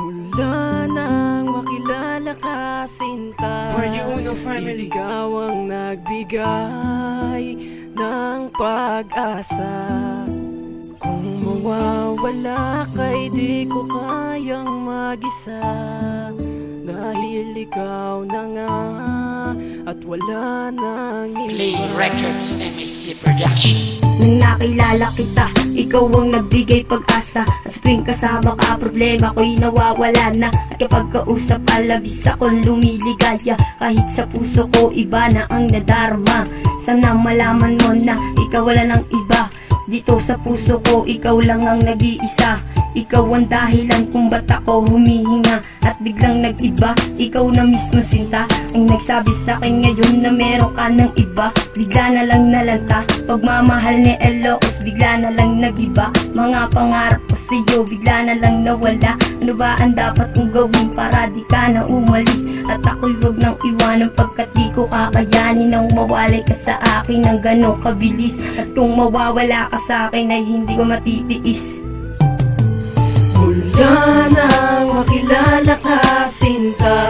Mula nang makilala ka, sinta, ikaw ang nagbigay ng pag-asa. Kung mawawala ka'y di ko kayang mag-isa, dahil ikaw na nga at wala nang iba. Play Records, MAC Production. Nang nakilala kita, ikaw ang nagbigay pag-asa. At sa tuwing kasama ka, problema ko'y nawawala na. At kapag kausap, alabis akong lumiligaya. Kahit sa puso ko, iba na ang nadarama. Sana malaman mo na ikaw wala ng iba. Dito sa puso ko, ikaw lang ang nag-iisa. Ikaw ang dahilan kung ba't ako humihinga. At biglang nag-iba, ikaw na mismo sinta, ang nagsabi sa akin ngayon na meron ka ng iba. Bigla na lang nalanta, pagmamahal ni Elocos, bigla na lang nag-iba. Mga pangarap ko sa'yo, bigla na lang nawala. Ano ba ang dapat kong gawin para di ka na umalis? At ako'y wag nang iwanan pagkat di ko kakayanin nang mawalay ka sa akin ng gano'ng kabilis. At kung mawawala ka sa akin ay hindi ko matitiis. Mula nang makilala ka, sinta,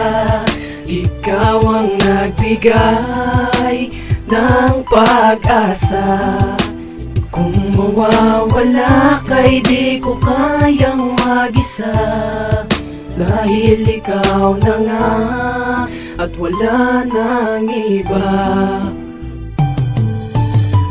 ikaw ang nagbigay ng pag-asa. Kung mawawala ka'y di ko kayang mag-isa, dahil ikaw na nga at wala nang iba.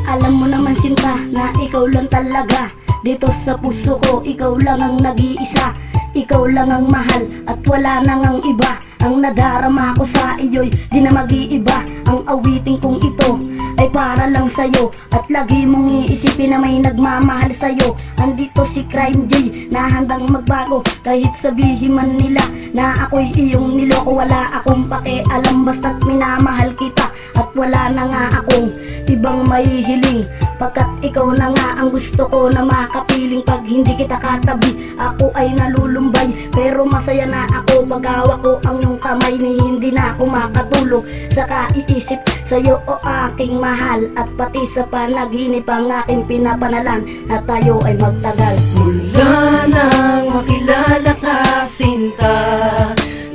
Alam mo naman sinta na ikaw lang talaga. Dito sa puso ko, ikaw lang ang nag-iisa. Ikaw lang ang mahal at wala nang ang iba. Ang nadarama ko sa iyo'y di na mag-iiba. Ang awiting kong ito ay para lang sa'yo. At lagi mong iisipin na may nagmamahal sa'yo. Andito si Crime J na handang magbago. Kahit sabihin man nila na ako'y iyong niloko, wala akong pakialam basta't minamahal kita. At wala na nga akong ibang mahihiling, pagkat ikaw na nga ang gusto ko na makapiling. Pag hindi kita katabi, ako ay nalulumbay. Pero masaya na ako pag hawak ko ang iyong kamay. Ni hindi na ako makatulog sa kaiisip sa'yo, o aking mahal. At pati sa panaginip ang aking pinapanalan na tayo ay magtagal. Mula nang makilala ka, sinta,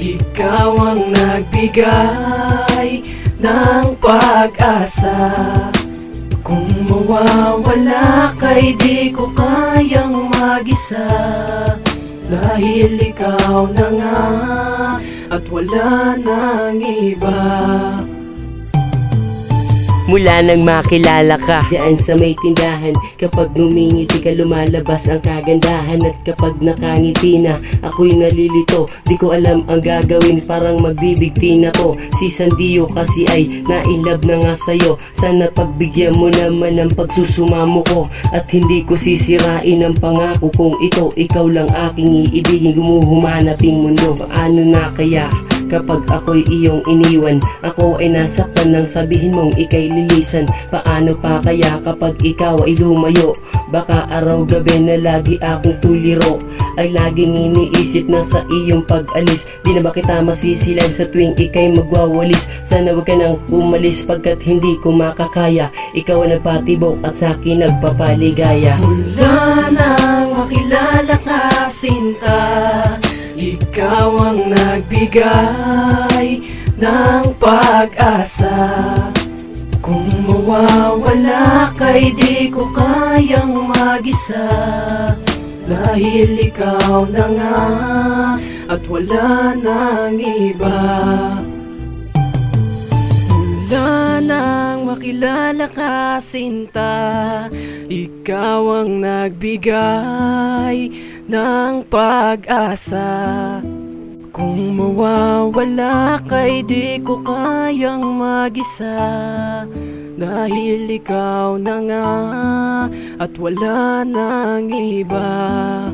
ikaw ang nagbigay ng pag-asa. Kung mawawala ka'y di ko kayang mag-isa, dahil ikaw na nga at wala nang iba. Mula nang makilala ka diyan sa may tindahan, kapag ngumingiti ka lumalabas ang kagandahan. At kapag nakangiti na, ako'y nalilito, di ko alam ang gagawin, parang magbibigti na ko. Si Sandio kasi ay nailab na nga sa'yo. Sana pagbigyan mo naman ang pagsusumamo ko, at hindi ko sisirain ang pangako kung ito ikaw lang aking iibigin. Gumuhumanaping mundo, paano na kaya kapag ako'y iyong iniwan? Ako ay nasaktan nang sabihin mong ika'y lilisan. Paano pa kaya kapag ikaw ay lumayo? Baka araw-gabi na lagi akong tuliro ay laging iniisip na sa iyong pag-alis. Di na ba kita masisilan sa tuwing ika'y magwawalis? Sana wag ka nang umalis pagkat hindi ko makakaya. Ikaw ang nagpatibok at sa'kin nagpapaligaya. Mula nang makilala ka, sinta, ikaw ang nagbigay ng pag-asa. Kung mawawala ka'y di ko kayang mag-isa, dahil ikaw na nga at wala nang iba. Mula nang makilala ka, sinta, ikaw ang nagbigay ng pag-asa. Kung mawawala ka'y di ko kayang mag-isa, dahil ikaw na nga at wala nang iba.